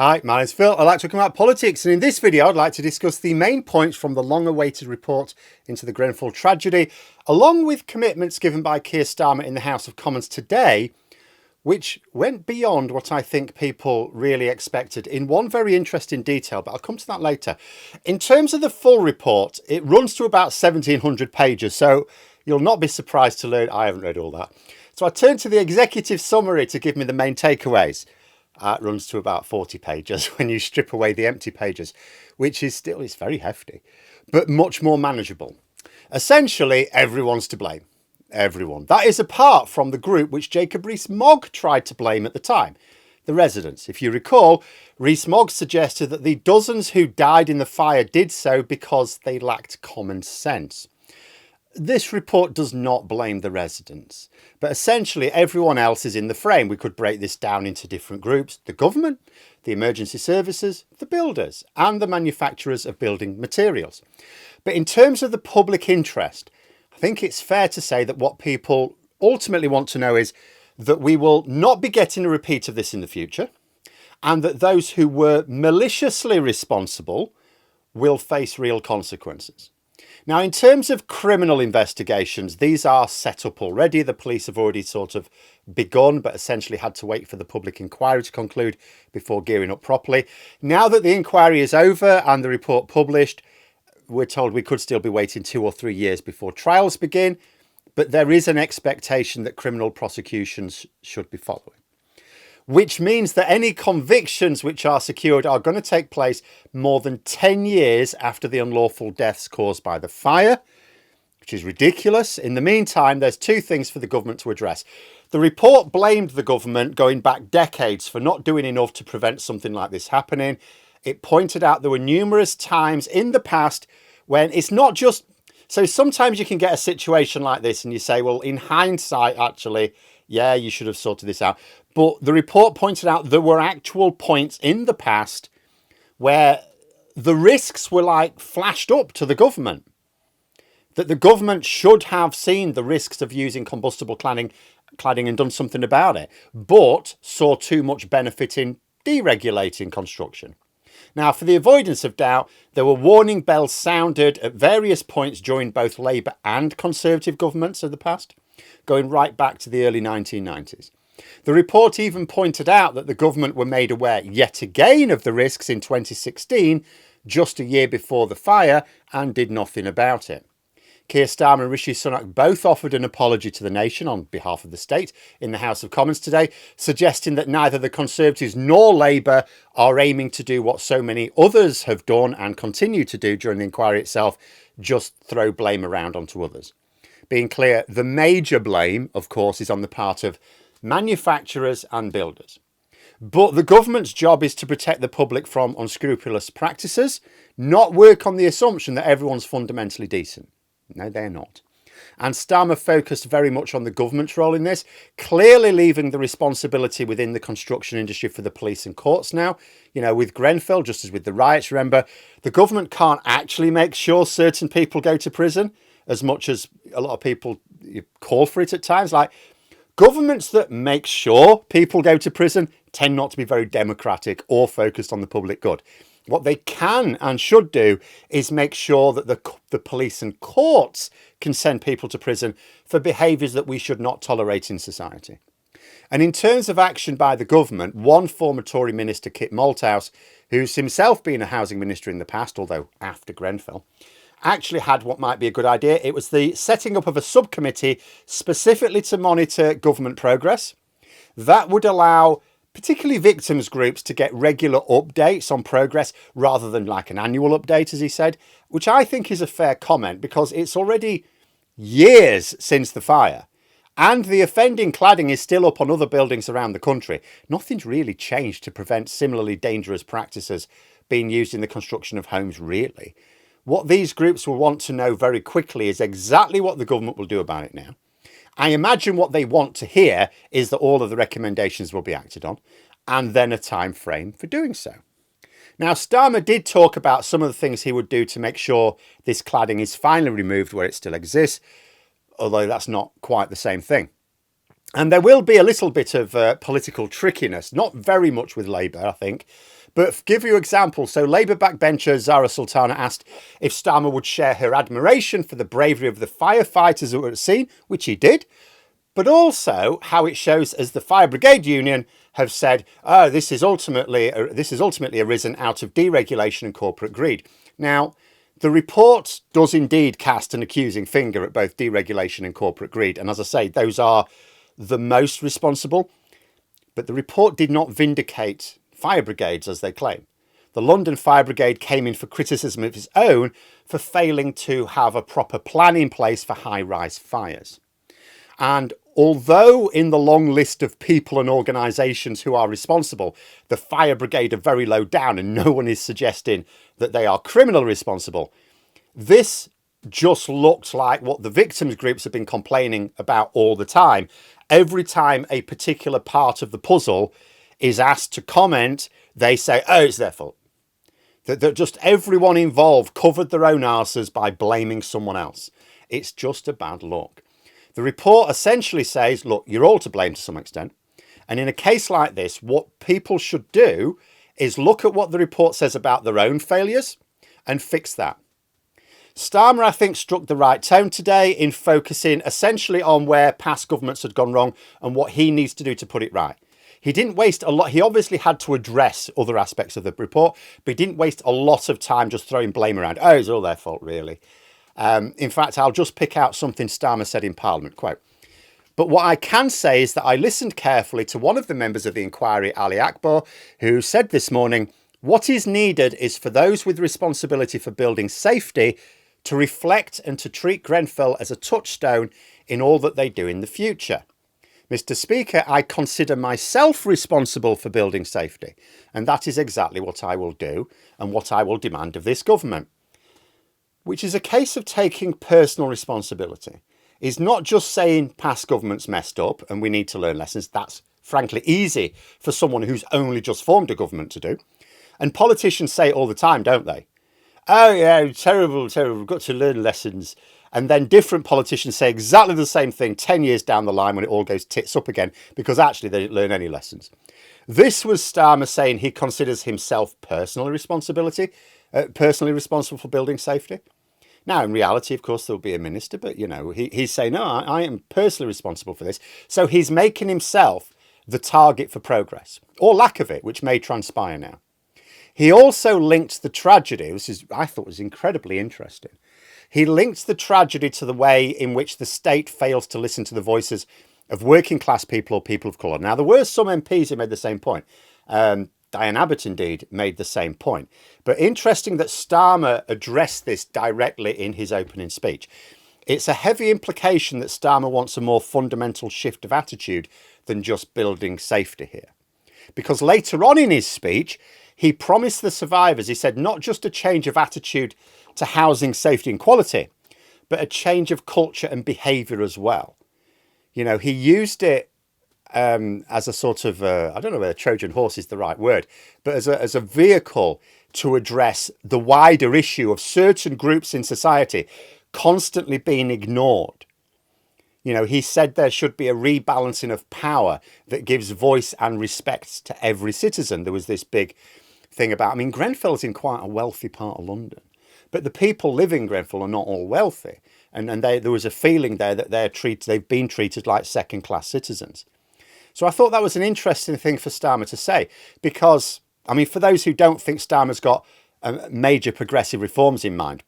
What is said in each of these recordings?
Hi, my name's Phil. I'd like to talk about politics, and in this video I'd like to discuss the main points from the long-awaited report into the Grenfell tragedy, along with commitments given by Keir Starmer in the House of Commons today, which went beyond what I think people really expected in one very interesting detail, but I'll come to that later. In terms of the full report, it runs to about 1,700 pages, so you'll not be surprised to learn I haven't read all that. So I turn to the executive summary to give me the main takeaways. It runs to about 40 pages when you strip away the empty pages, which is still, it's very hefty, but much more manageable. Essentially, everyone's to blame. Everyone. That is apart from the group which Jacob Rees-Mogg tried to blame at the time, the residents. If you recall, Rees-Mogg suggested that the dozens who died in the fire did so because they lacked common sense. This report does not blame the residents, but essentially everyone else is in the frame. We could break this down into different groups: the government, the emergency services, the builders, and the manufacturers of building materials. But in terms of the public interest, I think it's fair to say that what people ultimately want to know is that we will not be getting a repeat of this in the future, and that those who were maliciously responsible will face real consequences. Now, in terms of criminal investigations, these are set up already. The police have already sort of begun, but essentially had to wait for the public inquiry to conclude before gearing up properly. Now that the inquiry is over and the report published, we're told we could still be waiting 2 or 3 years before trials begin, but there is an expectation that criminal prosecutions should be following, which means that any convictions which are secured are going to take place more than 10 years after the unlawful deaths caused by the fire, which is ridiculous. In the meantime, there's two things for the government to address. The report blamed the government going back decades for not doing enough to prevent something like this happening. It pointed out there were numerous times in the past when it's not just... So sometimes you can get a situation like this and you say, well, in hindsight, actually, yeah, you should have sorted this out. But the report pointed out there were actual points in the past where the risks were like flashed up to the government, that the government should have seen the risks of using combustible cladding and done something about it, but saw too much benefit in deregulating construction. Now, for the avoidance of doubt, there were warning bells sounded at various points during both Labour and Conservative governments of the past, going right back to the early 1990s. The report even pointed out that the government were made aware yet again of the risks in 2016, just a year before the fire, and did nothing about it. Keir Starmer and Rishi Sunak both offered an apology to the nation on behalf of the state in the House of Commons today, suggesting that neither the Conservatives nor Labour are aiming to do what so many others have done and continue to do during the inquiry itself, just throw blame around onto others. Being clear, the major blame, of course, is on the part of manufacturers and builders. But the government's job is to protect the public from unscrupulous practices, not work on the assumption that everyone's fundamentally decent. No, they're not. And Starmer focused very much on the government's role in this, clearly leaving the responsibility within the construction industry for the police and courts now. You know, with Grenfell, just as with the riots, remember, the government can't actually make sure certain people go to prison, as much as a lot of people call for it at times. Like, governments that make sure people go to prison tend not to be very democratic or focused on the public good. What they can and should do is make sure that the police and courts can send people to prison for behaviours that we should not tolerate in society. And in terms of action by the government, one former Tory minister, Kit Malthouse, who's himself been a housing minister in the past, although after Grenfell, actually had what might be a good idea. It was the setting up of a subcommittee specifically to monitor government progress. That would allow particularly victims groups to get regular updates on progress rather than like an annual update, as he said, which I think is a fair comment because it's already years since the fire and the offending cladding is still up on other buildings around the country. Nothing's really changed to prevent similarly dangerous practices being used in the construction of homes, really. What these groups will want to know very quickly is exactly what the government will do about it now. I imagine what they want to hear is that all of the recommendations will be acted on, and then a time frame for doing so. Now, Starmer did talk about some of the things he would do to make sure this cladding is finally removed where it still exists, although that's not quite the same thing. And there will be a little bit of political trickiness, not very much with Labour, I think. But give you examples. So Labour backbencher Zara Sultana asked if Starmer would share her admiration for the bravery of the firefighters that were at the scene, which he did, but also how it shows as the Fire Brigade Union have said, oh, this is ultimately arisen out of deregulation and corporate greed. Now, the report does indeed cast an accusing finger at both deregulation and corporate greed. And as I say, those are the most responsible. But the report did not vindicate fire brigades, as they claim. The London Fire Brigade came in for criticism of its own for failing to have a proper plan in place for high-rise fires. And although in the long list of people and organisations who are responsible, the fire brigade are very low down and no one is suggesting that they are criminally responsible, this just looked like what the victims groups have been complaining about all the time. Every time a particular part of the puzzle is asked to comment, they say, oh, it's their fault. That just everyone involved covered their own arses by blaming someone else. It's just a bad look. The report essentially says, look, you're all to blame to some extent. And in a case like this, what people should do is look at what the report says about their own failures and fix that. Starmer, I think, struck the right tone today in focusing essentially on where past governments had gone wrong and what he needs to do to put it right. He didn't waste a lot. He obviously had to address other aspects of the report, but he didn't waste a lot of time just throwing blame around. Oh, it's all their fault, really. In fact, I'll just pick out something Starmer said in Parliament, quote, but what I can say is that I listened carefully to one of the members of the inquiry, Ali Akbar, who said this morning, what is needed is for those with responsibility for building safety to reflect and to treat Grenfell as a touchstone in all that they do in the future. Mr. Speaker, I consider myself responsible for building safety, and that is exactly what I will do and what I will demand of this government. Which is a case of taking personal responsibility. Is not just saying past governments messed up and we need to learn lessons. That's frankly easy for someone who's only just formed a government to do. And politicians say it all the time, don't they? Oh yeah, terrible, terrible, we've got to learn lessons. And then different politicians say exactly the same thing 10 years down the line when it all goes tits up again, because actually they didn't learn any lessons. This was Starmer saying he considers himself personally responsible for building safety. Now, in reality, of course, there'll be a minister, but, you know, he's saying, no, I am personally responsible for this. So he's making himself the target for progress, or lack of it, which may transpire now. He also linked the tragedy, I thought was incredibly interesting. He linked the tragedy to the way in which the state fails to listen to the voices of working class people or people of colour. Now, there were some MPs who made the same point. Diane Abbott, indeed, made the same point. But interesting that Starmer addressed this directly in his opening speech. It's a heavy implication that Starmer wants a more fundamental shift of attitude than just building safety here. Because later on in his speech, he promised the survivors, he said, not just a change of attitude to housing, safety and quality, but a change of culture and behaviour as well. You know, he used it as a sort of, I don't know whether Trojan horse is the right word, but as a vehicle to address the wider issue of certain groups in society constantly being ignored. You know, he said there should be a rebalancing of power that gives voice and respect to every citizen. There was this big thing about, I mean, Grenfell's in quite a wealthy part of London, but the people living in Grenfell are not all wealthy. And there was a feeling there that they've been treated like second-class citizens. So I thought that was an interesting thing for Starmer to say, because, I mean, for those who don't think Starmer's got major progressive reforms in mind,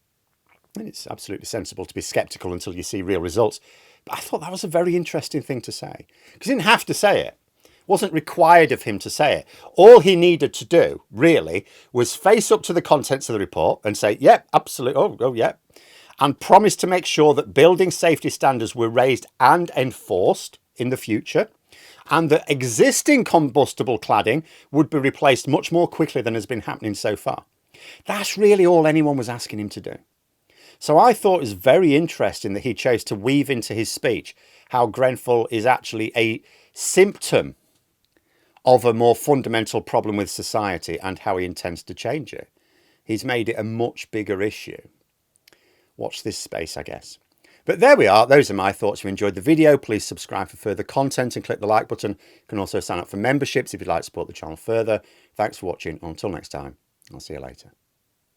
and it's absolutely sensible to be sceptical until you see real results, but I thought that was a very interesting thing to say, because he didn't have to say it. It wasn't required of him to say it. All he needed to do, really, was face up to the contents of the report and say, yep, absolutely, oh, yep, and promise to make sure that building safety standards were raised and enforced in the future, and that existing combustible cladding would be replaced much more quickly than has been happening so far. That's really all anyone was asking him to do. So I thought it was very interesting that he chose to weave into his speech how Grenfell is actually a symptom of a more fundamental problem with society and how he intends to change it. He's made it a much bigger issue. Watch this space, I guess. But there we are. Those are my thoughts. If you enjoyed the video, please subscribe for further content and click the like button. You can also sign up for memberships if you'd like to support the channel further. Thanks for watching. Until next time, I'll see you later.